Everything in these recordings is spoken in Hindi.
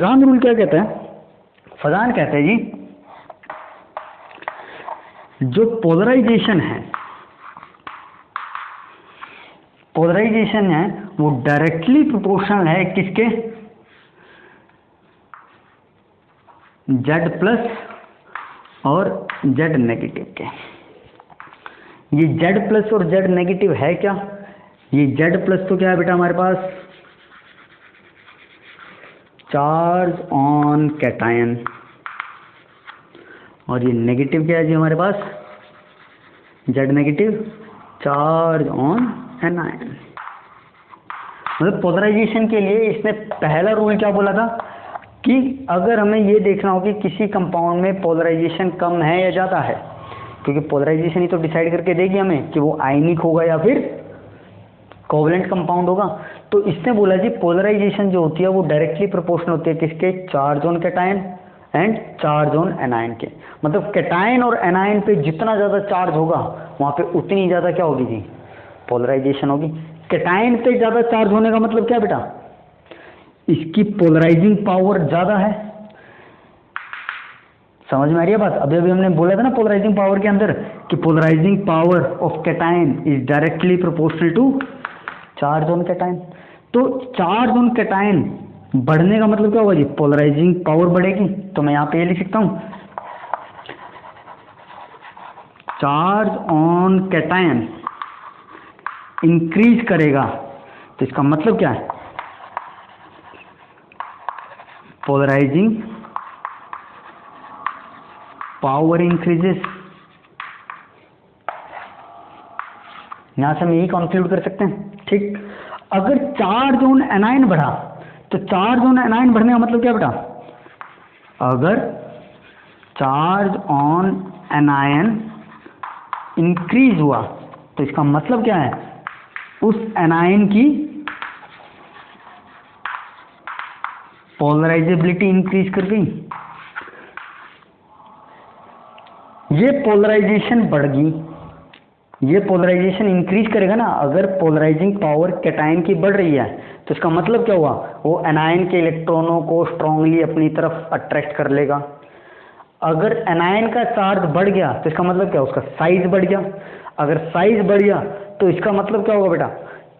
फजान रूल क्या कहता है? फजान कहते हैं जी, जो पोलराइजेशन है वो डायरेक्टली प्रोपोर्शनल है किसके? Z प्लस और Z नेगेटिव के। ये Z प्लस और Z नेगेटिव है क्या? ये Z प्लस तो क्या है बेटा हमारे पास? चार्ज ऑन कैटायन, और ये नेगेटिव क्या है जी हमारे पास? Z negative charge on anion. मतलब पोलराइजेशन के लिए इसने पहला रूल क्या बोला था कि अगर हमें ये देखना हो कि किसी कंपाउंड में पोलराइजेशन कम है या ज़्यादा है, क्योंकि पोलराइजेशन ही तो डिसाइड करके देगी हमें कि वो आयनिक होगा या फिर कोवलेंट कंपाउंड होगा। तो इसने बोला जी पोलराइजेशन जो होती है वो डायरेक्टली प्रोपोर्शनल होती है किसके? Charge on cation and charge on anion के। मतलब कैटायन और एनायन पे जितना ज़्यादा चार्ज होगा वहाँ पे उतनी ज़्यादा क्या होगी जी? पोलराइजेशन होगी। कैटायन पे ज़्यादा चार्ज होने का मतलब क्या बेटा? इसकी पोलराइजिंग पावर ज़्यादा है। समझ में आ रही है बात? अभी अभी हमने बोला था ना पोलराइजिंग पावर के अंदर कि polarising power of cation is directly proportional to charge on cation. तो चार्ज ऑन कैटायन बढ़ने का मतलब क्या होगा जी? पोलराइजिंग पावर बढ़ेगी। तो मैं यहाँ पे ये लिख सकता हूँ, चार्ज ऑन कैटायन इंक्रीज करेगा। तो इसका मतलब क्या है? Polarising power increases. यहां से हम यही कंक्लूड कर सकते हैं, ठीक। अगर चार्ज ऑन एनायन बढ़ा तो चार्ज ऑन एनायन बढ़ने का मतलब क्या बेटा? अगर चार्ज ऑन एनायन इंक्रीज हुआ तो इसका मतलब क्या है? उस एनायन की पोलराइजेबिलिटी इंक्रीज कर गई। ये पोलराइजेशन बढ़ गई, ये पोलराइजेशन इंक्रीज करेगा ना। अगर पोलराइजिंग पावर कैटायन की बढ़ रही है तो इसका मतलब क्या हुआ? वो एनायन के इलेक्ट्रॉनों को स्ट्रांगली अपनी तरफ अट्रैक्ट कर लेगा। अगर एनायन का चार्ज बढ़ गया तो इसका मतलब क्या? उसका साइज बढ़ गया। अगर साइज बढ़ गया तो इसका मतलब क्या होगा बेटा?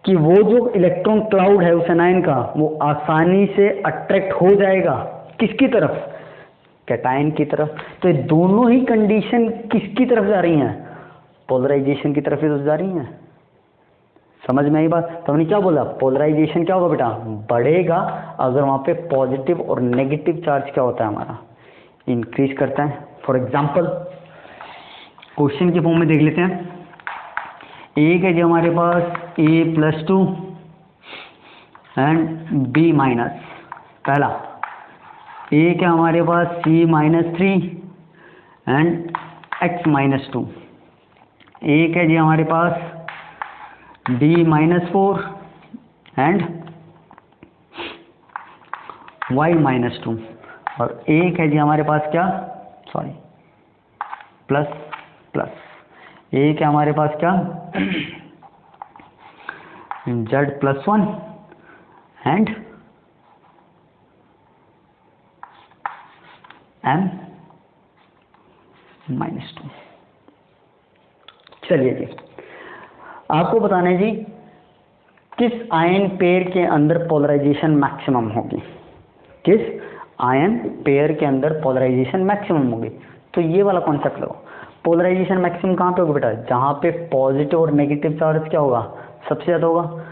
कि वो जो इलेक्ट्रॉन क्लाउड है उस एनायन का वो आसानी से अट्रैक्ट हो जाएगा किसकी तरफ? कैटायन की तरफ। तो ये दोनों ही कंडीशन किसकी तरफ जा रही हैं? पोलराइजेशन की तरफ ही तो जा रही हैं। समझ में आई बात? तो हमने क्या बोला? पोलराइजेशन क्या होगा बेटा? बढ़ेगा अगर वहां पे पॉजिटिव और नेगेटिव चार्ज क्या होता है हमारा? इंक्रीज करता है। फॉर एग्जाम्पल क्वेश्चन के फॉर्म में देख लेते हैं। एक है जो हमारे पास A+2 एंड B माइनस, पहला। एक है हमारे पास C-3 एंड X-2। एक है जी हमारे पास D-4 एंड Y-2। और एक है जी हमारे पास क्या? Plus plus. एक है हमारे पास क्या? Z+1 and M-2। चलिए जी, आपको बताना है जी किस आयन पेयर के अंदर पोलराइजेशन मैक्सिमम होगी। किस आयन पेयर के अंदर पोलराइजेशन मैक्सिमम होगी? तो ये वाला कॉन्सेप्ट लो। पोलराइजेशन मैक्सिमम कहाँ पे होगा बेटा? जहाँ पे पॉजिटिव और नेगेटिव चार्ज क्या होगा? सबसे ज़्यादा होगा।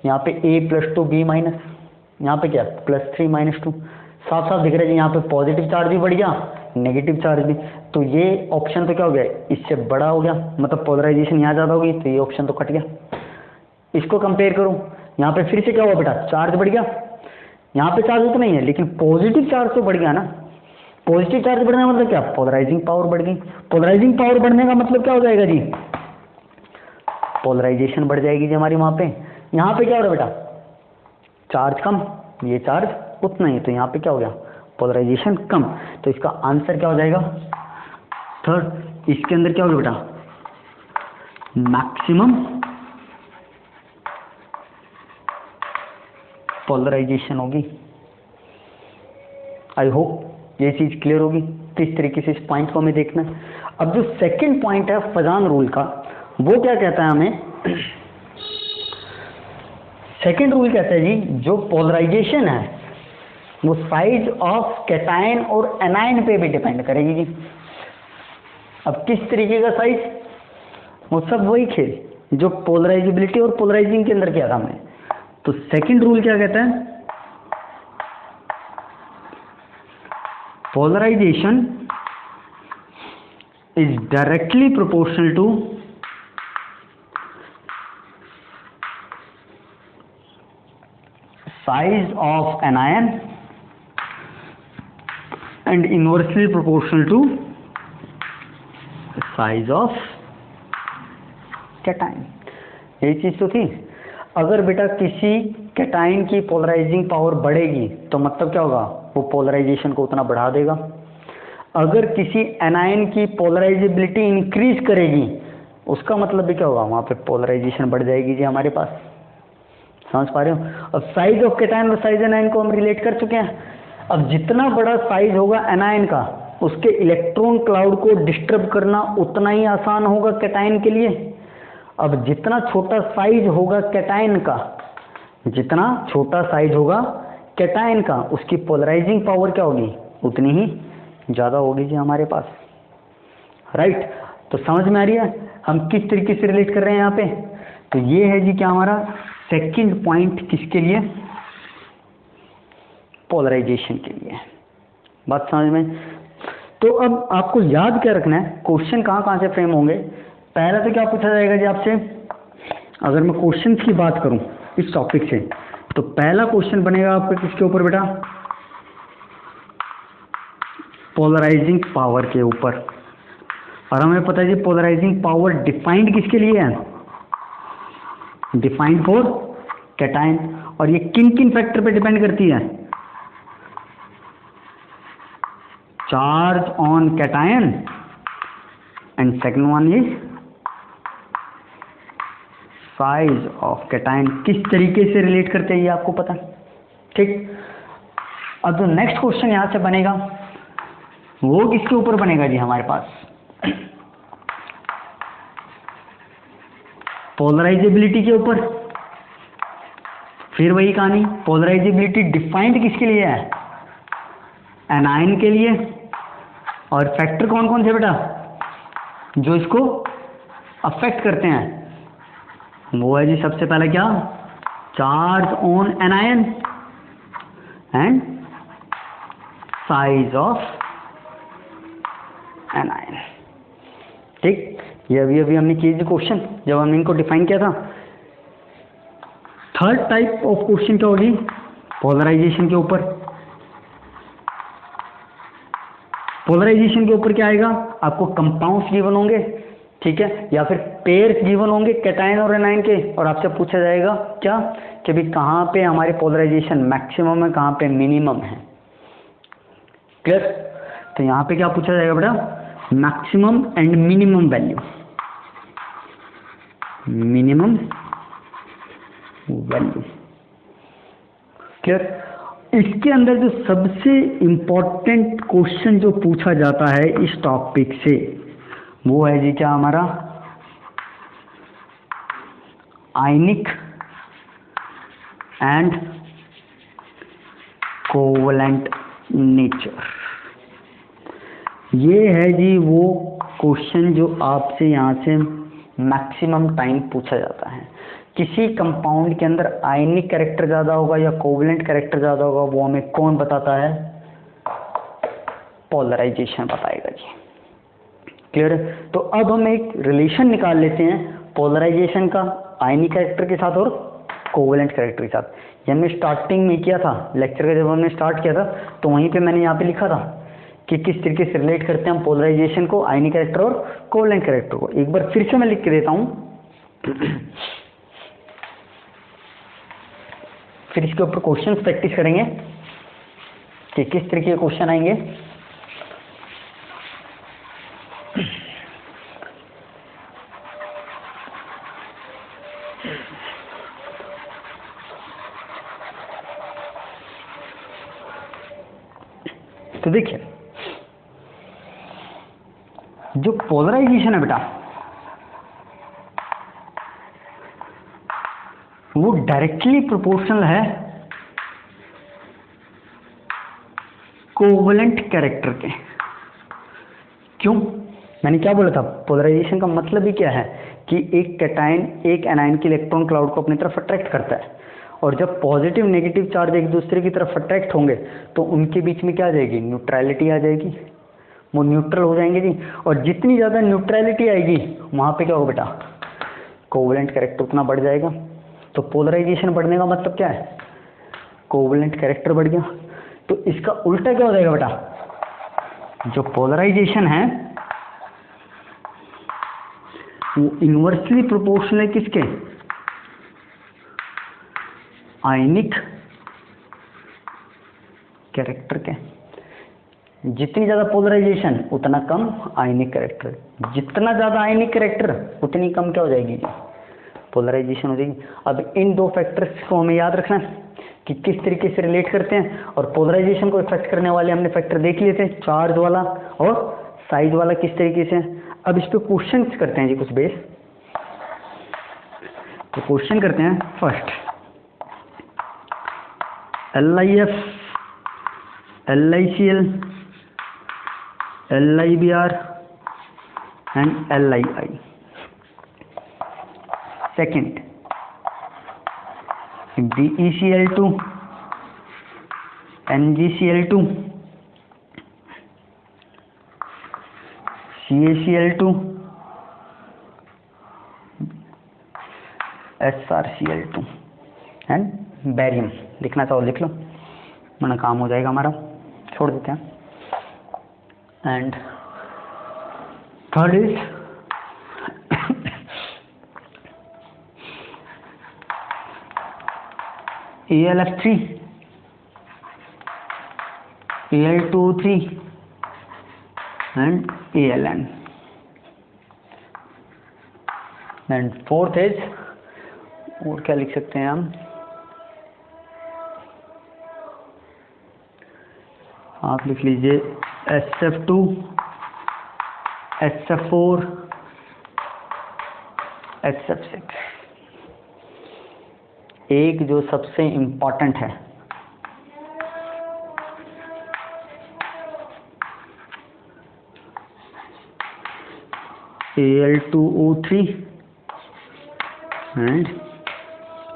यहाँ पे A+2 B-, यहाँ पे क्या? +3 -2। साफ साफ दिख रहा है जी, यहाँ पे पॉजिटिव चार्ज भी बढ़ गया, नेगेटिव चार्ज भी। तो ये ऑप्शन तो क्या हो गया? इससे बड़ा हो गया, मतलब पोलराइजेशन यहाँ ज़्यादा होगी, तो ये ऑप्शन तो कट गया। इसको कंपेयर करूँ, यहाँ पे फिर से क्या हुआ बेटा? चार्ज बढ़ गया। यहाँ पे चार्ज तो नहीं है लेकिन पॉजिटिव चार्ज तो बढ़ गया ना। पॉजिटिव चार्ज बढ़ने का मतलब क्या? पोलराइजिंग पावर बढ़ गई। पोलराइजिंग पावर बढ़ने का मतलब क्या हो जाएगा जी? पोलराइजेशन बढ़ जाएगी जी हमारी वहाँ पे। यहाँ पे क्या हो रहा है बेटा? चार्ज कम, ये चार्ज उतना ही, तो यहाँ पे क्या हो गया? पोलराइजेशन कम। तो इसका आंसर क्या हो जाएगा? थर्ड। इसके अंदर क्या होगा बेटा? मैक्सिमम पोलराइजेशन होगी। आई होप ये चीज़ क्लियर होगी किस तरीके से इस पॉइंट को हमें देखना है। अब जो सेकंड पॉइंट है फजान रूल का, वो क्या कहता है हमें, सेकंड रूल कहता है जी जो पोलराइजेशन है वो साइज ऑफ कैटायन और एनायन पे भी डिपेंड करेगी जी। अब किस तरीके का साइज, वो सब वही खेल जो पोलराइजेबिलिटी और पोलराइजिंग के अंदर किया था हमने। तो सेकंड रूल क्या कहता है, polarisation is directly proportional to size of anion and inversely proportional to size of cation। यही चीज तो थी। अगर बेटा किसी कैटायन की पोलराइजिंग पावर बढ़ेगी तो मतलब क्या होगा, वो पोलराइजेशन को उतना बढ़ा देगा। अगर किसी एनायन की पोलराइजेबिलिटी इंक्रीज करेगी उसका मतलब भी क्या होगा, वहां पे पोलराइजेशन बढ़ जाएगी जी हमारे पास। समझ पा रहे हो। अब साइज ऑफ कैटायन और साइज एनायन को हम रिलेट कर चुके हैं। अब जितना बड़ा साइज होगा एनायन का, उसके इलेक्ट्रॉन क्लाउड को डिस्टर्ब करना उतना ही आसान होगा कैटायन के लिए। अब जितना छोटा साइज होगा कैटायन का, जितना छोटा साइज होगा कैटायन का, उसकी पोलराइजिंग पावर क्या होगी, उतनी ही ज्यादा होगी जी हमारे पास। राइट। तो समझ में आ रही है हम किस तरीके से रिलेट कर रहे हैं यहाँ पे। तो ये है जी क्या हमारा सेकंड पॉइंट, किसके लिए, पोलराइजेशन के लिए। बात समझ में। तो अब आपको याद क्या रखना है, क्वेश्चन कहाँ कहाँ से फ्रेम होंगे। पहला तो क्या पूछा जाएगा जी आपसे, अगर मैं क्वेश्चंस की बात करूं इस टॉपिक से, तो पहला क्वेश्चन बनेगा आपका किसके ऊपर बेटा, पोलराइजिंग पावर के ऊपर। और हमें पता है जी पोलराइजिंग पावर डिफाइंड किसके लिए है, डिफाइंड फॉर कैटायन। और ये किन किन फैक्टर पे डिपेंड करती है, charge on cation and second one is size of cation. किस तरीके से रिलेट करते हैं ये आपको पता, ठीक। अब जो नेक्स्ट क्वेश्चन यहां से बनेगा वो किसके ऊपर बनेगा जी हमारे पास, पोलराइजेबिलिटी के ऊपर। फिर वही कहानी, पोलराइजेबिलिटी डिफाइंड किसके लिए है, एनायन के लिए। और फैक्टर कौन कौन से बेटा जो इसको अफेक्ट करते हैं, वो है जी सबसे पहले क्या, charge on anion and size of anion. ठीक, ये अभी हमने किए क्वेश्चन जब हमने इनको डिफाइन किया था। थर्ड टाइप ऑफ क्वेश्चन क्या होगी, पोलराइजेशन के ऊपर। पोलराइजेशन के ऊपर क्या आएगा, आपको कंपाउंड्स गिवन होंगे, ठीक है, या फिर पेयर्स गिवन होंगे कैटायन और एनायन के, और आपसे पूछा जाएगा क्या कि भाई कहाँ पे हमारे पोलराइजेशन मैक्सिमम है, कहाँ पे मिनिमम है। क्लियर। तो यहाँ पे क्या पूछा जाएगा बेटा, maximum and minimum value, minimum value. Clear. इसके अंदर जो सबसे इंपॉर्टेंट क्वेश्चन जो पूछा जाता है इस टॉपिक से, वो है जी क्या हमारा, आयनिक एंड कोवलेंट नेचर। ये है जी वो क्वेश्चन जो आपसे यहाँ से मैक्सिमम टाइम पूछा जाता है। किसी कंपाउंड के अंदर आयनिक कैरेक्टर ज़्यादा होगा या कोवलेंट कैरेक्टर ज़्यादा होगा, वो हमें कौन बताता है, पोलराइजेशन बताएगा जी। क्लियर है। तो अब हम एक रिलेशन निकाल लेते हैं पोलराइजेशन का आयनिक कैरेक्टर के साथ और कोवलेंट कैरेक्टर के साथ। ये हमने स्टार्टिंग में किया था लेक्चर का, जब हमने स्टार्ट किया था तो वहीं पे मैंने यहाँ पे लिखा था कि किस तरीके से रिलेट करते हैं हम पोलराइजेशन को आयनिक कैरेक्टर और कोवलेंट कैरेक्टर को। एक बार फिर से मैं लिख के देता हूँ, फिर इसके ऊपर क्वेश्चन प्रैक्टिस करेंगे कि किस तरीके के क्वेश्चन आएंगे। तो देखिए जो पोलराइजेशन है बेटा वो डायरेक्टली प्रोपोर्शनल है कोवलेंट कैरेक्टर के। क्यों? मैंने क्या बोला था, पोलराइजेशन का मतलब ही क्या है कि एक कैटायन एक एनायन के इलेक्ट्रॉन क्लाउड को अपनी तरफ अट्रैक्ट करता है, और जब पॉजिटिव नेगेटिव चार्ज एक दूसरे की तरफ अट्रैक्ट होंगे तो उनके बीच में क्या आ जाएगी, न्यूट्रलिटी आ जाएगी, वो न्यूट्रल हो जाएंगे जी। और जितनी ज़्यादा न्यूट्रलिटी आएगी वहाँ पे क्या होगा बेटा, कोवलेंट कैरेक्टर उतना बढ़ जाएगा। तो पोलराइजेशन बढ़ने का मतलब क्या है, कोवलेंट कैरेक्टर बढ़ गया। तो इसका उल्टा क्या हो जाएगा बेटा, जो पोलराइजेशन है वो इन्वर्सली प्रोपोर्शनल है किसके, आयनिक कैरेक्टर के। जितनी ज़्यादा पोलराइजेशन उतना कम आयनिक कैरेक्टर, जितना ज़्यादा आयनिक कैरेक्टर उतनी कम क्या हो जाएगी, पोलराइजेशन हो जाएगी। अब इन दो फैक्टर्स को हमें याद रखना है कि किस तरीके से रिलेट करते हैं, और पोलराइजेशन को इफेक्ट करने वाले हमने फैक्टर देख लिए थे, चार्ज वाला और साइज वाला किस तरीके से। अब इस पे क्वेश्चंस करते हैं जी कुछ बेस। तो क्वेश्चन करते हैं first, LIF, LICl, LIBr and LII। Second BeCl2, MgCl2, CaCl2, SrCl2 and barium. लिखना चाहो लिख लो, वरना काम हो जाएगा हमारा, छोड़ देते हैं। And third is AlF3, Al2O3 and Aln। And fourth is, और क्या लिख सकते हैं हम, आप लिख लीजिए SF2, SF4, SF6। एक जो सबसे इम्पॉर्टेंट है Al2O3 एंड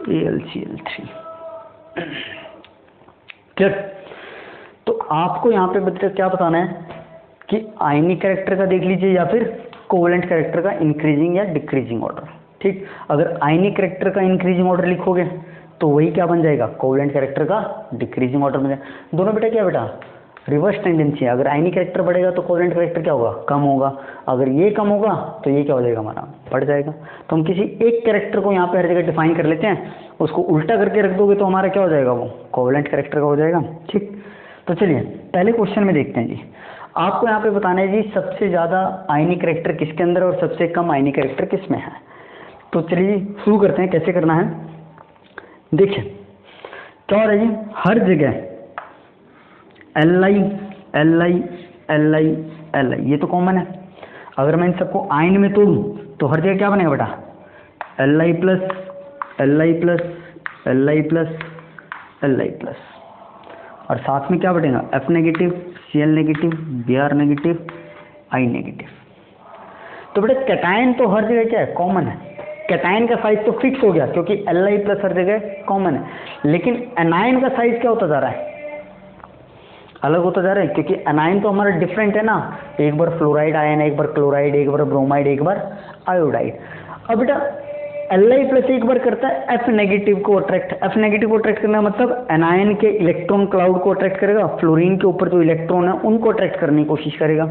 AlCl3। क्लियर? तो आपको यहाँ पे बच्चे क्या बताना है कि आयनिक कैरेक्टर का देख लीजिए या फिर कोवलेंट कैरेक्टर का इंक्रीजिंग या डिक्रीजिंग ऑर्डर। ठीक, अगर आयनिक कैरेक्टर का इंक्रीजिंग ऑर्डर लिखोगे तो वही क्या बन जाएगा, कोवलेंट कैरेक्टर का डिक्रीजिंग ऑर्डर बन जाएगा। दोनों बेटा क्या बेटा, रिवर्स टेंडेंसी है। अगर आयनिक कैरेक्टर बढ़ेगा तो कोवलेंट कैरेक्टर क्या होगा, कम होगा। अगर ये कम होगा तो ये क्या हो जाएगा, हमारा बढ़ जाएगा। तो हम किसी एक कैरेक्टर को यहाँ पे हर जगह डिफाइन कर लेते हैं, उसको उल्टा करके रख दोगे तो हमारा क्या हो जाएगा, वो कोवलेंट कैरेक्टर का हो जाएगा। ठीक, तो चलिए पहले क्वेश्चन में देखते हैं जी। आपको यहाँ पे बताना है जी सबसे ज़्यादा आयनिक कैरेक्टर किसके अंदर और सबसे कम आयनिक कैरेक्टर किस में है। तो चलिए शुरू करते हैं, कैसे करना है। देखिए क्या हो रहा है जी, हर जगह Li Li Li Li ये तो कॉमन है। अगर मैं इन सबको आयन में तोड़ूं तो हर जगह क्या बनेगा बेटा, Li plus Li plus Li plus Li plus, और साथ में क्या बनेगा, F negative, Cl negative, Br negative, I negative. तो बेटा कैटायन तो हर जगह क्या है, कॉमन है। कैटायन का साइज तो फिक्स हो गया क्योंकि Li प्लस हर जगह कॉमन है, लेकिन एनायन का साइज क्या होता जा रहा है, अलग होता जा रहा है, क्योंकि एनायन तो हमारा डिफरेंट है ना। एक बार फ्लोराइड आयन, एक बार क्लोराइड, एक बार ब्रोमाइड, एक बार आयोडाइड। अब बेटा Li प्लस एक बार करता है F नेगेटिव को अट्रैक्ट। F नेगेटिव को अट्रैक्ट करना मतलब एनायन के इलेक्ट्रॉन क्लाउड को अट्रैक्ट करेगा, फ्लोरीन के ऊपर जो इलेक्ट्रॉन है उनको अट्रैक्ट करने की कोशिश करेगा।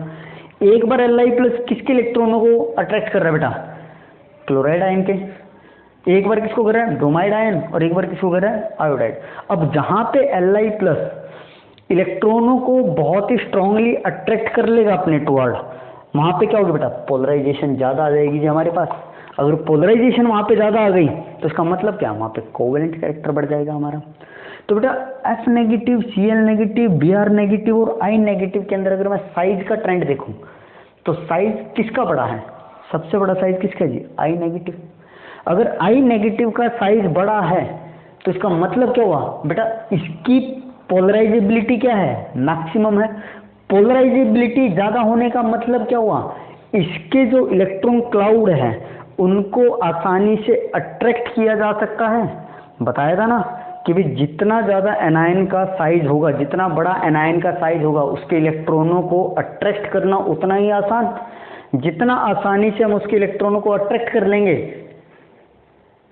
एक बार Li प्लस किसके इलेक्ट्रॉनों को अट्रैक्ट कर रहा है बेटा, क्लोराइड आयन के। एक बार किसको कर रहा है, ब्रोमाइड आयन, और एक बार किसको कर रहा है, आयोडाइड। अब जहां पे Li प्लस इलेक्ट्रॉनों को बहुत ही स्ट्रांगली अट्रैक्ट कर लेगा अपने टुवर्ड, वहां पे क्या होगा बेटा, पोलराइजेशन ज्यादा आ जाएगी जी हमारे पास। अगर पोलराइजेशन वहाँ पे ज़्यादा आ गई तो इसका मतलब क्या, वहाँ पे कोवेलेंट कैरेक्टर बढ़ जाएगा हमारा। तो बेटा F negative, Cl negative, Br negative और I नेगेटिव के अंदर अगर मैं साइज का ट्रेंड देखूं तो साइज किसका बड़ा है, सबसे बड़ा साइज किसका है जी, I नेगेटिव। अगर I नेगेटिव का साइज बड़ा है तो इसका मतलब क्या हुआ बेटा, इसकी पोलराइजेबिलिटी क्या है, मैक्सिमम है। पोलराइजेबिलिटी ज़्यादा होने का मतलब क्या हुआ, इसके जो इलेक्ट्रॉन क्लाउड है उनको आसानी से अट्रैक्ट किया जा सकता है। बताया था ना कि भी जितना ज़्यादा एनायन का साइज होगा, जितना बड़ा एनायन का साइज होगा, उसके इलेक्ट्रॉनों को अट्रैक्ट करना उतना ही आसान। जितना आसानी से हम उसके इलेक्ट्रॉनों को अट्रैक्ट कर लेंगे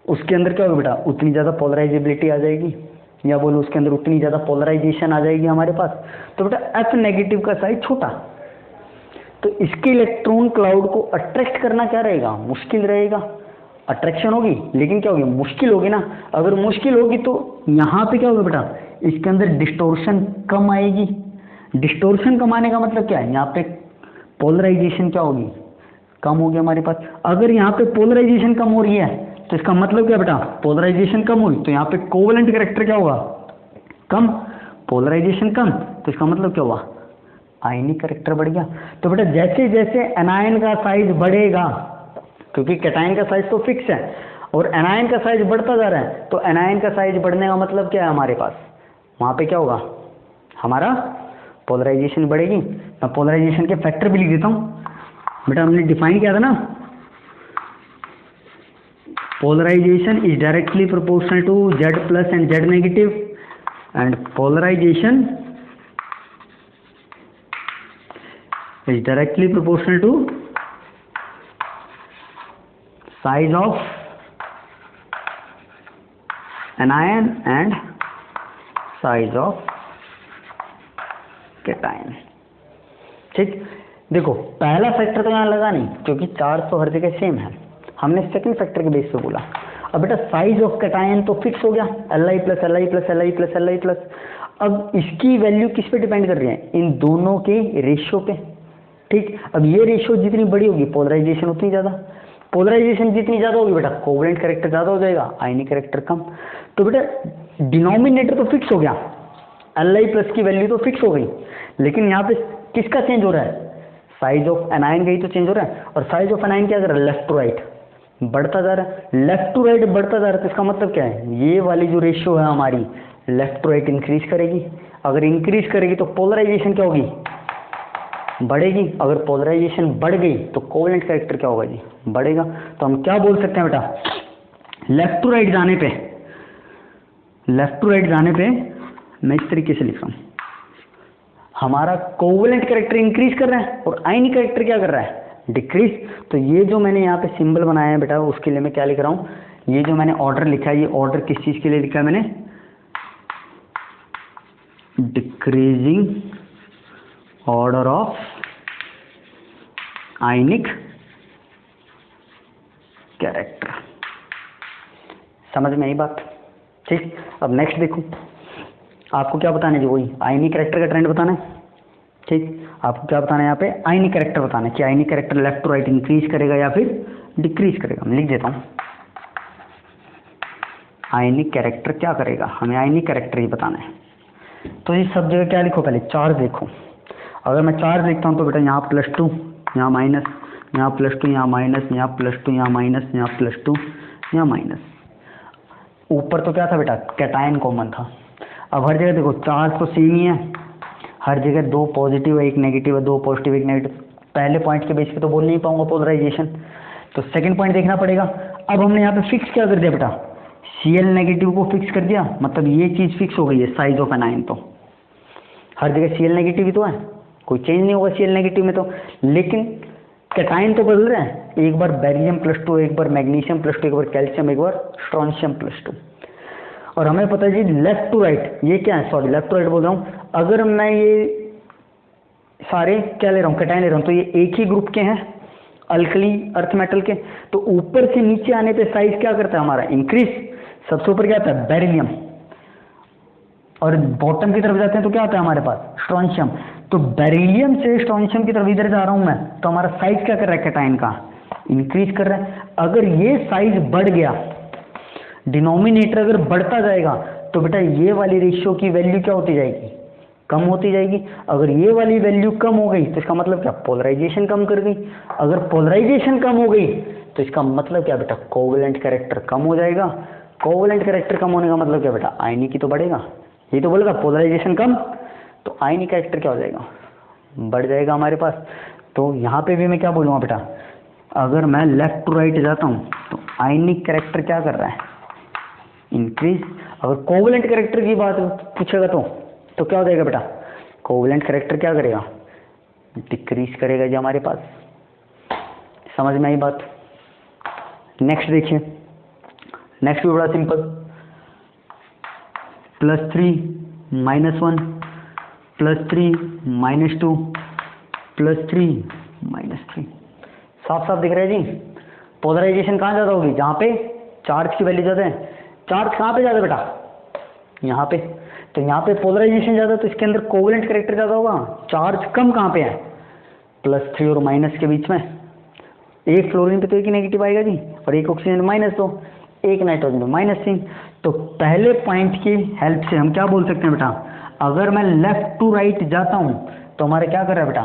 उसके अंदर क्या होगा बेटा, उतनी ज़्यादा पोलराइजेबिलिटी आ जाएगी, या बोलो उसके अंदर उतनी ज़्यादा पोलराइजेशन आ जाएगी हमारे पास। तो बेटा F नेगेटिव का साइज छोटा, तो इसके इलेक्ट्रॉन क्लाउड को अट्रैक्ट करना क्या रहेगा, मुश्किल रहेगा। अट्रैक्शन होगी लेकिन क्या होगी, मुश्किल होगी ना। अगर मुश्किल होगी तो यहाँ पे क्या होगा बेटा, इसके अंदर डिस्टोर्शन कम आएगी। डिस्टोर्शन कम आने का मतलब क्या है, यहाँ पे पोलराइजेशन क्या होगी, कम होगी हमारे पास। अगर यहाँ पे पोलराइजेशन कम हो रही है तो इसका मतलब क्या बेटा, पोलराइजेशन कम हुई तो यहाँ पे कोवेलेंट कैरेक्टर क्या होगा, कम। पोलराइजेशन कम तो इसका मतलब क्या हुआ, आयनिक कैरेक्टर बढ़ गया। तो बेटा जैसे जैसे एनायन का साइज बढ़ेगा, क्योंकि कैटायन का साइज तो फिक्स है और एनायन का साइज बढ़ता जा रहा है, तो एनायन का साइज बढ़ने का मतलब क्या है हमारे पास, वहाँ पे क्या होगा, हमारा पोलराइजेशन बढ़ेगी। मैं पोलराइजेशन के फैक्टर भी लिख देता हूँ बेटा, हमने डिफाइन किया था ना, polarisation is directly proportional to Z plus and Z negative, and polarisation is directly proportional to size of anion and size of cation। ठीक, देखो पहला फैक्टर तो यहाँ लगा नहीं क्योंकि चार्ज तो हर जगह सेम है, हमने सेकंड फैक्टर के बेस पे बोला। अब बेटा साइज ऑफ कैटायन तो फिक्स हो गया, Li plus Li plus Li plus Li plus. अब इसकी वैल्यू किस पे डिपेंड कर रही है, इन दोनों के रेशियो पे। ठीक, अब ये रेशियो जितनी बड़ी होगी पोलराइजेशन उतनी ज़्यादा, पोलराइजेशन जितनी ज़्यादा होगी बेटा कोवेलेंट कैरेक्टर ज़्यादा हो जाएगा, आयनिक कैरेक्टर कम। तो बेटा डिनोमिनेटर तो फिक्स हो गया, Li प्लस की वैल्यू तो फिक्स हो गई, लेकिन यहाँ पे किसका चेंज हो रहा है, साइज ऑफ एनायन का ही तो चेंज हो रहा है। और साइज ऑफ एनायन क्या कर रहा है, लेफ्ट टू राइट बढ़ता जा रहा है, लेफ्ट टू राइट बढ़ता जा रहा है। तो इसका मतलब क्या है, ये वाली जो रेशियो है हमारी लेफ्ट टू राइट इंक्रीज करेगी। अगर इंक्रीज करेगी तो पोलराइजेशन क्या होगी, बढ़ेगी। अगर पोलराइजेशन बढ़ गई तो कोवेलेंट कैरेक्टर क्या होगा जी, बढ़ेगा। तो हम क्या बोल सकते हैं बेटा, लेफ्ट टू राइट जाने पे, लेफ्ट टू राइट जाने पे मैं इस तरीके से लिख रहा हूँ, हमारा कोवेलेंट कैरेक्टर इंक्रीज कर रहा है और आयनिक कैरेक्टर क्या कर रहा है, डिक्रीज। तो ये जो मैंने यहाँ पे सिंबल बनाया है बेटा, उसके लिए मैं क्या लिख रहा हूँ, ये जो मैंने ऑर्डर लिखा है, ये ऑर्डर किस चीज़ के लिए लिखा है मैंने, decreasing order of ionic character. समझ में आई बात। ठीक, अब नेक्स्ट देखो, आपको क्या बताना है जी, वही आयनिक कैरेक्टर का ट्रेंड बताना है। ठीक, आपको क्या बताना है यहाँ पे, आयनिक कैरेक्टर बताना है कि ionic character left to right increase करेगा या फिर डिक्रीज करेगा। मैं लिख देता हूँ, आयनिक कैरेक्टर क्या करेगा, हमें आयनिक कैरेक्टर ही बताना है। तो ये सब जगह क्या लिखो, पहले चार्ज देखो। अगर मैं चार्ज लिखता हूँ तो बेटा यहाँ +2, यहाँ माइनस, यहाँ +2, यहाँ माइनस, यहाँ +2, यहाँ माइनस, यहाँ +2, यहाँ माइनस। ऊपर तो क्या था बेटा, कैटायन कॉमन था। अब हर जगह देखो चार्ज तो सेम ही है, हर जगह 2 पॉजिटिव है 1 नेगेटिव है, 2 पॉजिटिव 1 नेगेटिव। पहले पॉइंट के बेस पे तो बोल नहीं पाऊंगा पोलराइजेशन, तो सेकंड पॉइंट देखना पड़ेगा। अब हमने यहाँ पे फिक्स क्या कर दिया बेटा, Cl नेगेटिव को फिक्स कर दिया, मतलब ये चीज़ फिक्स हो गई है, साइज ऑफ एनायन। तो हर जगह Cl नेगेटिव ही तो है, कोई चेंज नहीं होगा Cl नेगेटिव में तो। लेकिन कैटायन तो बदल रहा है, एक बार बेरिलियम +2, एक बार मैग्नीशियम +2, एक बार कैल्शियम, एक बार स्ट्रोंशियम +2। और हमें पता है जी लेफ्ट टू राइट, ये क्या है, सॉरी लेफ्ट टू राइट बोल रहा हूँ। अगर मैं ये सारे क्या ले रहा हूँ, कैटायन ले रहा हूँ, तो ये एक ही ग्रुप के हैं, अल्कली अर्थ मेटल के। तो ऊपर से नीचे आने पे साइज क्या करता है हमारा, इंक्रीज। सबसे ऊपर क्या आता है, बेरिलियम, और बॉटम की तरफ जाते हैं तो क्या आता है हमारे पास, स्ट्रोंशियम। तो बेरिलियम से स्ट्रोंशियम की तरफ इधर जा रहा हूँ मैं, तो हमारा साइज क्या कर रहा है कैटायन का, इंक्रीज कर रहा है। अगर ये साइज बढ़ गया, डिनोमिनेटर अगर बढ़ता जाएगा, तो बेटा ये वाली रेशियो की वैल्यू क्या होती जाएगी, कम होती जाएगी। अगर ये वाली वैल्यू कम हो गई तो इसका मतलब क्या, पोलराइजेशन कम कर गई। अगर पोलराइजेशन कम हो गई तो इसका मतलब क्या बेटा, कोवेलेंट कैरेक्टर कम हो जाएगा। कोवेलेंट कैरेक्टर कम होने का मतलब क्या बेटा, आयनिक तो बढ़ेगा। ये तो बोलेगा पोलराइजेशन कम, तो आयनिक कैरेक्टर क्या हो जाएगा, बढ़ जाएगा हमारे पास। तो यहाँ पे भी मैं क्या बोलूँगा बेटा, अगर मैं लेफ्ट टू राइट जाता हूँ तो आयनिक कैरेक्टर क्या कर रहा है, इंक्रीज। अगर कोवेलेंट कैरेक्टर की बात पूछेगा तो क्या हो जाएगा बेटा, कोवेलेंट कैरेक्टर क्या करेगा, डिक्रीज करेगा जी हमारे पास। समझ में आई बात। नेक्स्ट देखिए, नेक्स्ट भी बड़ा सिंपल, +3 -1 +3 -2 +3 -3। साफ साफ दिख रहा है जी। पोलराइजेशन कहाँ ज़्यादा होगी, जहाँ पे चार्ज की वैल्यू ज़्यादा है। चार्ज कहाँ पे ज़्यादा बेटा, यहाँ पे। तो यहाँ पे पोलराइजेशन ज़्यादा, तो इसके अंदर कोवेलेंट कैरेक्टर ज़्यादा होगा। चार्ज कम कहाँ पे है, +3 और माइनस के बीच में। एक फ्लोरीन पे तो एक ही नेगेटिव आएगा जी, और एक ऑक्सीजन -2, एक नाइट्रोजन पे -3। तो पहले पॉइंट की हेल्प से हम क्या बोल सकते हैं बेटा, अगर मैं लेफ्ट टू राइट जाता हूँ तो हमारे क्या कर रहा है बेटा,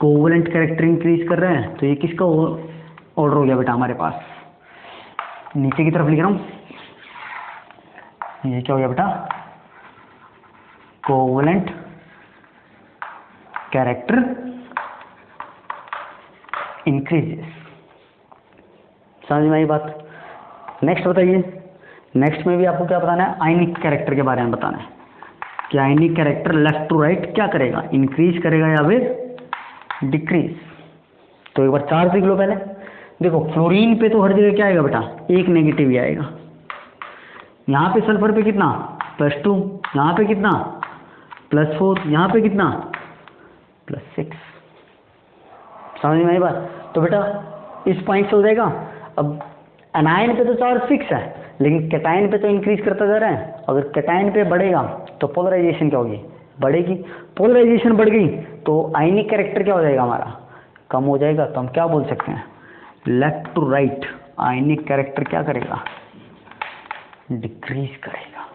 कोवेलेंट कैरेक्टर इंक्रीज कर रहे हैं। तो ये किसका ऑर्डर हो गया बेटा हमारे पास, नीचे की तरफ लिख रहा हूँ, ये क्या हो गया बेटा, कोवेलेंट कैरेक्टर इंक्रीजेस। समझ में आई बात। नेक्स्ट बताइए, नेक्स्ट में भी आपको क्या बताना है, आयनिक कैरेक्टर के बारे में बताना है कि ionic character left to right क्या करेगा, इंक्रीज करेगा या फिर डिक्रीज। तो एक बार चार्ज लिख लो पहले। देखो फ्लोरीन पे तो हर जगह क्या आएगा बेटा, एक नेगेटिव ही आएगा। यहाँ पे सल्फर पे कितना, +2, यहाँ पे कितना, +4, यहाँ पे कितना, +6। समझ में आई बात। तो बेटा इस पॉइंट से हो जाएगा। अब एनायन पे तो चार्ज फिक्स है, लेकिन कैटायन पे तो इंक्रीज करता जा रहा है। अगर कैटायन पे बढ़ेगा तो पोलराइजेशन क्या होगी, बढ़ेगी। पोलराइजेशन बढ़ गई तो आयनिक कैरेक्टर क्या हो जाएगा हमारा, कम हो जाएगा। तो हम क्या बोल सकते हैं, left to right ionic character क्या करेगा, डिक्रीज करेगा।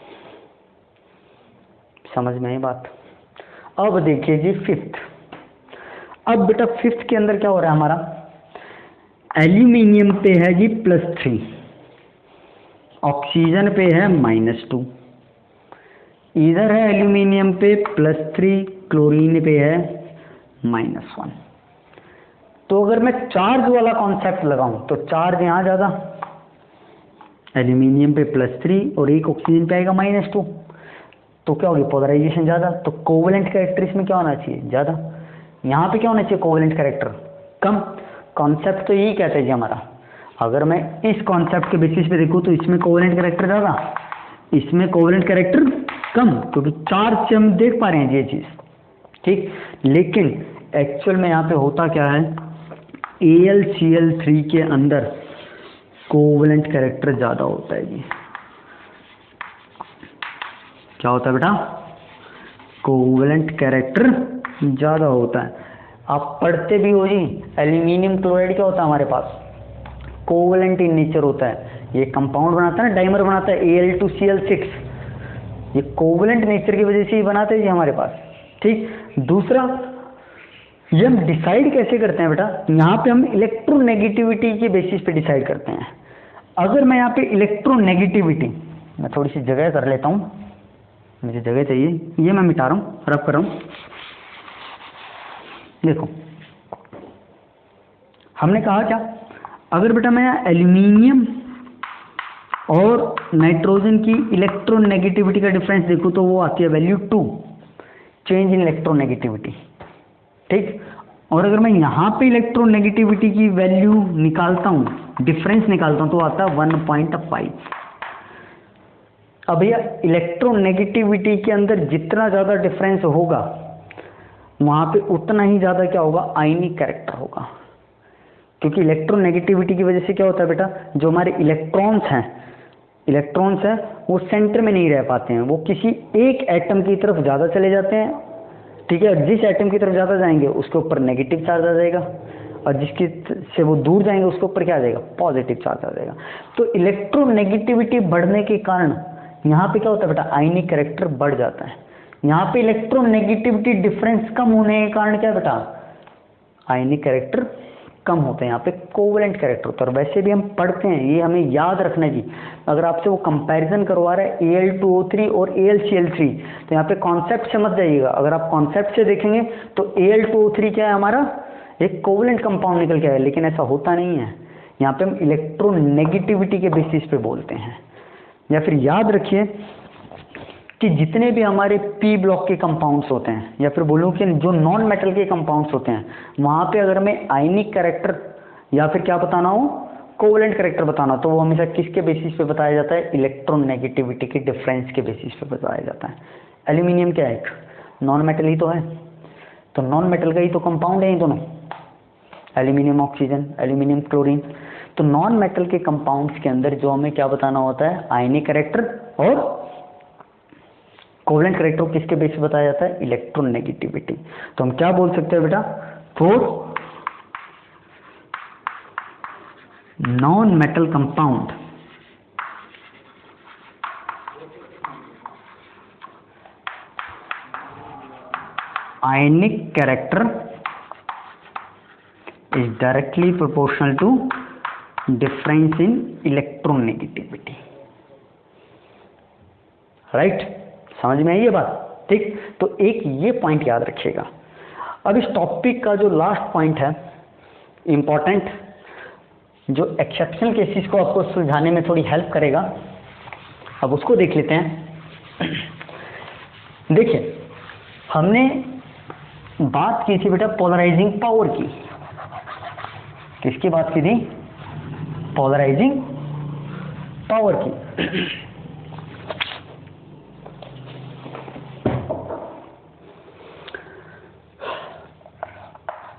समझ में आई बात। अब देखिए जी फिफ्थ। अब बेटा फिफ्थ के अंदर क्या हो रहा है हमारा, एल्यूमिनियम पे है जी +3, ऑक्सीजन पे है -2, इधर है एल्यूमिनियम पे +3, क्लोरीन पे है -1। तो अगर मैं चार्ज वाला कॉन्सेप्ट लगाऊं तो चार्ज यहां ज़्यादा, एल्यूमिनियम पे +3 और एक ऑक्सीजन पे आएगा -2, तो क्या होगी, पोलराइजेशन ज़्यादा। तो कोवेलेंट कैरेक्टर इसमें क्या होना चाहिए, ज़्यादा। यहाँ पे क्या होना चाहिए, कोवेलेंट कैरेक्टर कम। कॉन्सेप्ट तो यही कहते हैं जी हमारा। अगर मैं इस कॉन्सेप्ट के बेसिस पे देखूँ तो इसमें कोवेलेंट कैरेक्टर ज़्यादा, इसमें कोवेलेंट कैरेक्टर कम, क्योंकि चार्ज से हम देख पा रहे हैं ये चीज़, ठीक। लेकिन एक्चुअल में यहाँ पे होता क्या है, AlCl3 के अंदर कोवेलेंट कैरेक्टर ज़्यादा होता है जी। क्या होता है बेटा, कोवेलेंट कैरेक्टर ज़्यादा होता है। आप पढ़ते भी हो जी, एल्यूमिनियम क्लोराइड क्या होता है हमारे पास, कोवेलेंट इन नेचर होता है। ये कंपाउंड बनाता है ना, डाइमर बनाता है Al2Cl6, ये कोवेलेंट नेचर की वजह से ही बनाते हैं जी हमारे पास, ठीक। दूसरा, ये हम डिसाइड कैसे करते हैं बेटा, यहाँ पे हम इलेक्ट्रोनेगेटिविटी के बेसिस पे डिसाइड करते हैं। अगर मैं यहाँ पे इलेक्ट्रोनेगेटिविटी, मैं थोड़ी सी जगह कर लेता हूँ, मुझे जगह चाहिए, ये मैं मिटा रहा हूँ, रब कर रहा हूँ। देखो हमने कहा क्या, अगर बेटा मैं एल्यूमिनियम और नाइट्रोजन की इलेक्ट्रोनेगेटिविटी का डिफरेंस देखूँ तो वो आती है वैल्यू 2, चेंज इन इलेक्ट्रोनेगेटिविटी, ठीक। और अगर मैं यहाँ पे इलेक्ट्रोनेगेटिविटी की वैल्यू निकालता हूँ, डिफरेंस निकालता हूँ, तो आता है 1.5। अब भैया इलेक्ट्रोनेगेटिविटी के अंदर जितना ज़्यादा डिफरेंस होगा वहाँ पे उतना ही ज़्यादा क्या होगा, आयनिक कैरेक्टर होगा। क्योंकि इलेक्ट्रोनेगेटिविटी की वजह से क्या होता है बेटा, जो हमारे इलेक्ट्रॉन्स हैं वो सेंटर में नहीं रह पाते हैं, वो किसी एक एटम की तरफ ज़्यादा चले जाते हैं, ठीक है। जिस एटम की तरफ ज़्यादा जाएंगे उसके ऊपर नेगेटिव चार्ज आ जाएगा। और जिसकी से वो दूर जाएंगे उसके ऊपर क्या आ जाएगा, पॉजिटिव चार्ज आ जाएगा। तो इलेक्ट्रोनेगेटिविटी बढ़ने के कारण यहाँ पे क्या होता है बेटा, आयनिक कैरेक्टर बढ़ जाता है। यहाँ पे इलेक्ट्रोनेगेटिविटी डिफरेंस कम होने के कारण क्या बेटा, आयनिक कैरेक्टर कम होते हैं, यहाँ पे कोवेलेंट कैरेक्टर होता है। और वैसे भी हम पढ़ते हैं, ये हमें याद रखना जी, अगर आपसे वो कंपैरिजन करवा रहा है Al2O3 और AlCl3, तो यहाँ पे कॉन्सेप्ट से मत जाइएगा। अगर आप कॉन्सेप्ट से देखेंगे तो Al2O3 क्या है, हमारा एक कोवेलेंट कंपाउंड निकल के आया, लेकिन ऐसा होता नहीं है। यहाँ पे हम इलेक्ट्रोनेगेटिविटी के बेसिस पे बोलते हैं। या फिर याद रखिए कि जितने भी हमारे पी ब्लॉक के कंपाउंड्स होते हैं, या फिर बोलूँ कि जो नॉन मेटल के कंपाउंड्स होते हैं, वहाँ पे अगर मैं आयनिक कैरेक्टर या फिर क्या बताना हो, कोवेलेंट कैरेक्टर बताना, तो वो हमेशा किसके बेसिस पे बताया जाता है, इलेक्ट्रोनेगेटिविटी के डिफरेंस के बेसिस पे बताया जाता है। एल्यूमिनियम क्या है, नॉन मेटल ही तो है, तो नॉन मेटल का ही तो कंपाउंड है ये दोनों, एल्यूमिनियम ऑक्सीजन, एल्यूमिनियम क्लोरीन। तो नॉन मेटल के कंपाउंड्स के अंदर जो हमें क्या बताना होता है, आयनिक कैरेक्टर और कोवेलेंट कैरेक्टर किसके बेस पे बताया जाता है, इलेक्ट्रोनेगेटिविटी। तो हम क्या बोल सकते हैं बेटा, for non metal compound ionic character is directly proportional to difference in electronegativity, right? समझ में आई ये बात, ठीक? तो एक ये पॉइंट याद रखिएगा। अब इस टॉपिक का जो लास्ट पॉइंट है इंपॉर्टेंट, जो एक्सेप्शनल केसेस को आपको सुलझाने में थोड़ी हेल्प करेगा, अब उसको देख लेते हैं। देखिए, हमने बात की थी बेटा पोलराइजिंग पावर की। किसकी बात की थी, पोलराइजिंग पावर की।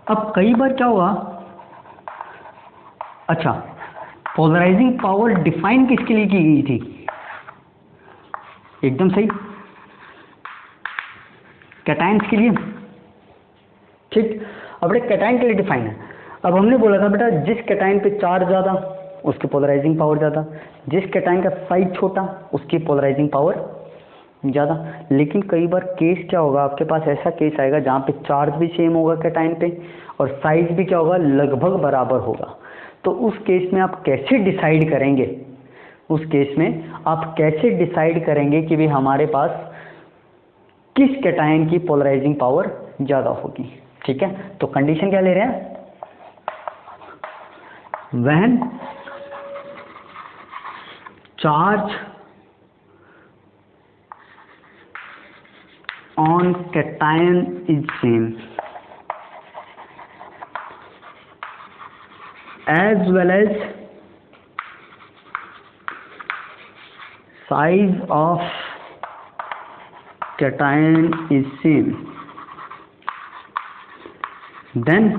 अब कई बार क्या हुआ, अच्छा, पोलराइजिंग पावर डिफाइन किसके लिए की गई थी, एकदम सही, कैटायंस के लिए, ठीक? अब एक कैटायन के लिए डिफाइन है। अब हमने बोला था बेटा जिस कैटायन पे चार्ज ज़्यादा उसकी पोलराइजिंग पावर ज़्यादा, जिस कैटायन का साइज छोटा उसकी पोलराइजिंग पावर ज़्यादा। लेकिन कई बार केस क्या होगा, आपके पास ऐसा केस आएगा जहाँ पे चार्ज भी सेम होगा कैटायन पे और साइज भी क्या होगा, लगभग बराबर होगा। तो उस केस में आप कैसे डिसाइड करेंगे, उस केस में आप कैसे डिसाइड करेंगे कि भाई हमारे पास किस कैटायन की पोलराइजिंग पावर ज़्यादा होगी, ठीक है? तो कंडीशन क्या ले रहे हैं, when charge on cation is same as well as size of cation is same, then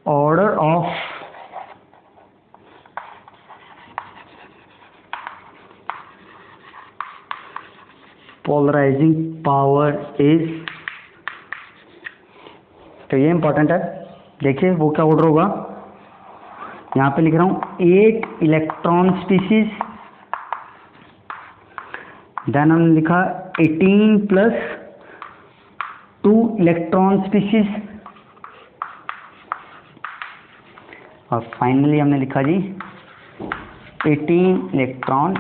order of polarizing power is, तो ये इंपॉर्टेंट है। देखिए वो क्या ऑर्डर होगा, यहाँ पे लिख रहा हूँ 8 इलेक्ट्रॉन स्पीसीज, देन हमने लिखा 18 प्लस 2 इलेक्ट्रॉन स्पीसीज, और फाइनली हमने लिखा जी 18 इलेक्ट्रॉन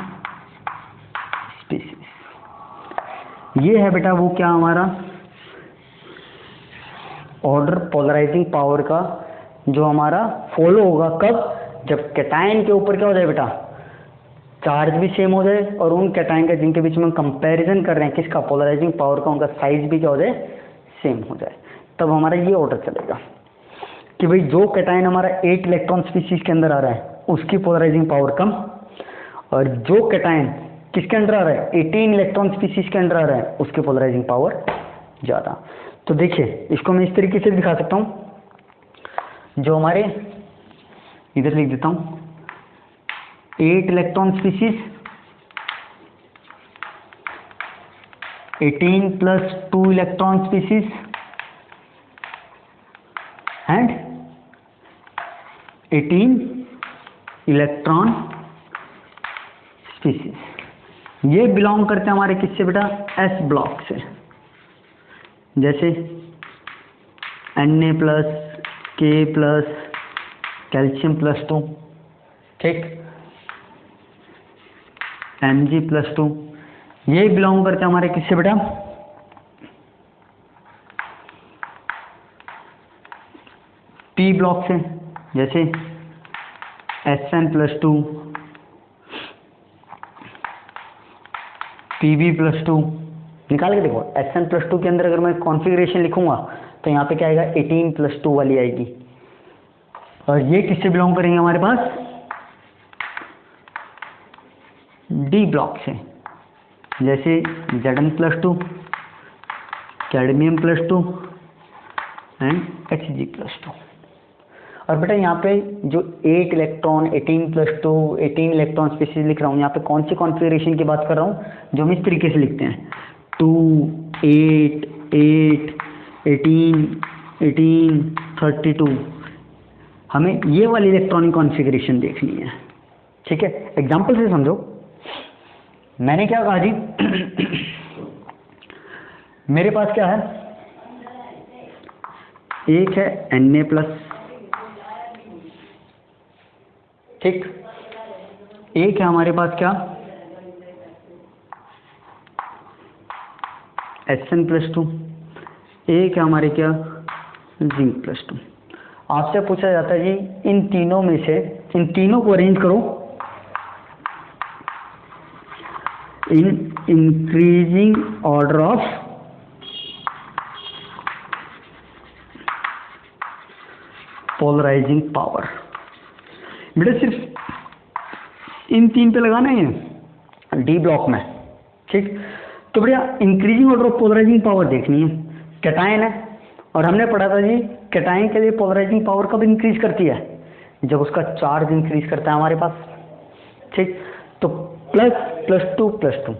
स्पीसीज। ये है बेटा वो क्या हमारा ऑर्डर पोलराइजिंग पावर का, जो हमारा फॉलो होगा कब, जब कैटायन के ऊपर क्या हो जाए बेटा, चार्ज भी सेम हो जाए और उन कैटायन का जिनके बीच में हम कंपैरिजन कर रहे हैं किसका, पोलराइजिंग पावर का, उनका साइज भी क्या हो जाए, सेम हो जाए। तब हमारा ये ऑर्डर चलेगा कि भाई जो कैटायन हमारा 8 इलेक्ट्रॉन स्पीसीज के अंदर आ रहा है उसकी पोलराइजिंग पावर कम, और जो कैटायन किसके अंदर आ रहा है, 18 इलेक्ट्रॉन स्पीसीज के अंदर आ रहा है उसकी पोलराइजिंग पावर ज़्यादा। तो देखिए इसको मैं इस तरीके से दिखा सकता हूँ, जो हमारे इधर लिख देता हूँ 8 electron species 18 plus 2 electron species 18 electron species. ये बिलोंग करते हैं हमारे किससे बेटा, एस ब्लॉक से, जैसे Na प्लस, के प्लस, कैल्शियम प्लस 2, ठीक, Mg प्लस 2, ये बिलोंग करते हैं हमारे किससे बेटा, पी ब्लॉक से, जैसे Sn प्लस 2, Pb प्लस 2। निकाल के देखो, Sn प्लस 2 के अंदर अगर मैं कॉन्फ़िगरेशन लिखूंगा तो यहाँ पे क्या आएगा, 18 प्लस 2 वाली आएगी। और ये किससे बिलोंग करेंगे हमारे पास, डी ब्लॉक से, जैसे Zn plus 2, cadmium plus 2 and Hg plus 2। और बेटा यहाँ पे जो 8 इलेक्ट्रॉन, 18 प्लस 2, 18 इलेक्ट्रॉन स्पीसीज लिख रहा हूँ, यहाँ पे कौन सी कॉन्फ़िगरेशन की बात कर रहा हूँ, जो हम इस तरीके से लिखते हैं 2, 8, 8, 18, 18, 32। हमें ये वाली इलेक्ट्रॉनिक कॉन्फ़िगरेशन देखनी है, ठीक है। एग्जाम्पल से समझो, मैंने क्या कहा जी मेरे पास क्या है, एक है Na प्लस, ठीक, एक है हमारे पास क्या, Sn प्लस 2, एक है हमारे क्या, जिंक प्लस 2। आपसे पूछा जाता है जी इन तीनों में से, इन तीनों को अरेंज करो in increasing order of polarising power. बेटा सिर्फ इन तीन पे लगाना है डी ब्लॉक में, ठीक। तो भैया increasing order of polarising power देखनी है, कैटायन है, और हमने पढ़ा था जी कैटायन के लिए पोलराइजिंग पावर कब इंक्रीज करती है, जब उसका चार्ज इंक्रीज करता है हमारे पास, ठीक। तो प्लस प्लस 2 प्लस 2,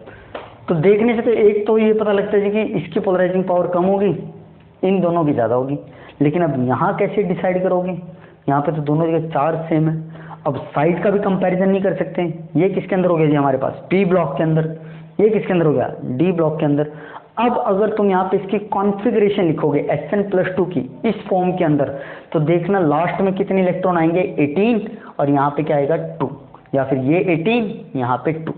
तो देखने से तो एक तो ये पता लगता है जी कि इसकी पोलराइजिंग पावर कम होगी, इन दोनों की ज़्यादा होगी। लेकिन अब यहाँ कैसे डिसाइड करोगे, यहाँ पे तो दोनों जगह चार्ज सेम है। अब साइड का भी कंपैरिजन नहीं कर सकते, ये किसके अंदर हो गया जी हमारे पास, पी ब्लॉक के अंदर, ये किसके अंदर हो गया, डी ब्लॉक के अंदर। अब अगर तुम यहाँ पे इसकी कॉन्फ़िगरेशन लिखोगे Sn प्लस 2 की इस फॉर्म के अंदर, तो देखना लास्ट में कितने इलेक्ट्रॉन आएंगे, 18, और यहाँ पे क्या आएगा 2, या फिर ये 18 यहाँ पे 2।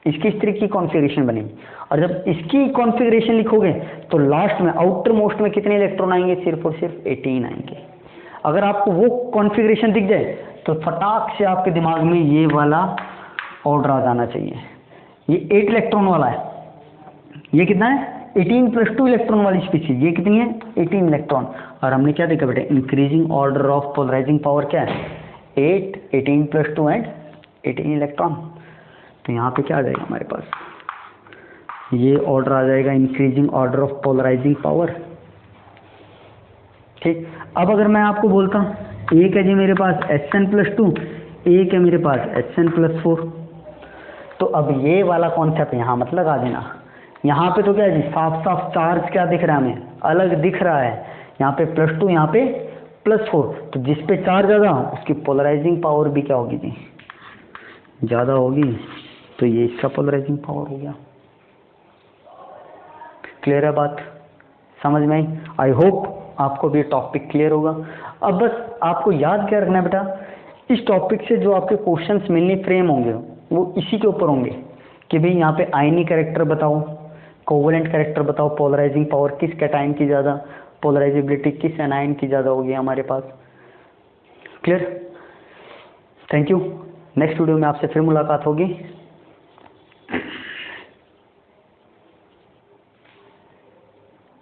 इसकी इस तरह की कॉन्फ़िगरेशन बनेगी। और जब इसकी कॉन्फ़िगरेशन लिखोगे तो लास्ट में आउटर मोस्ट में कितने इलेक्ट्रॉन आएंगे, सिर्फ और सिर्फ 18 आएंगे। अगर आपको वो कॉन्फ़िगरेशन दिख जाए तो फटाक से आपके दिमाग में ये वाला ऑर्डर आ जाना चाहिए। ये 8 इलेक्ट्रॉन वाला है, ये कितना है, 18 प्लस 2 इलेक्ट्रॉन वाली स्पीशीज, ये कितनी है, 18 इलेक्ट्रॉन। और हमने क्या देखा बेटा, increasing order of polarising power क्या है, 8, 18 प्लस 2 एंड 18 इलेक्ट्रॉन। तो यहाँ पे क्या आ जाएगा हमारे पास, ये ऑर्डर आ जाएगा increasing order of polarising power, ठीक। अब अगर मैं आपको बोलता हूँ एक है जी मेरे पास Sn प्लस 2, एक है मेरे पास Sn प्लस 4, तो अब ये वाला कॉन्सेप्ट यहाँ मत लगा देना। यहाँ पे तो क्या है जी, साफ साफ चार्ज क्या दिख रहा है हमें, अलग दिख रहा है, यहाँ पे प्लस 2, यहाँ पे प्लस 4, तो जिस पे चार्ज ज़्यादा उसकी पोलराइजिंग पावर भी क्या होगी जी, ज़्यादा होगी। तो ये इसका पोलराइजिंग पावर हो गया। क्लियर है बात, समझ में आई? आई होप आपको भी टॉपिक क्लियर होगा। अब बस आपको याद क्या रखना है बेटा, इस टॉपिक से जो आपके क्वेश्चंस मेनली फ्रेम होंगे वो इसी के ऊपर होंगे कि भाई यहाँ पे आयनी कैरेक्टर बताओ, कोवलेंट कैरेक्टर बताओ, पोलराइजिंग पावर किस कैटायन की ज़्यादा, पोलराइजेबिलिटी किस एनायन की ज़्यादा होगी हमारे पास। Clear? Thank you. Next video में आपसे फिर मुलाकात होगी।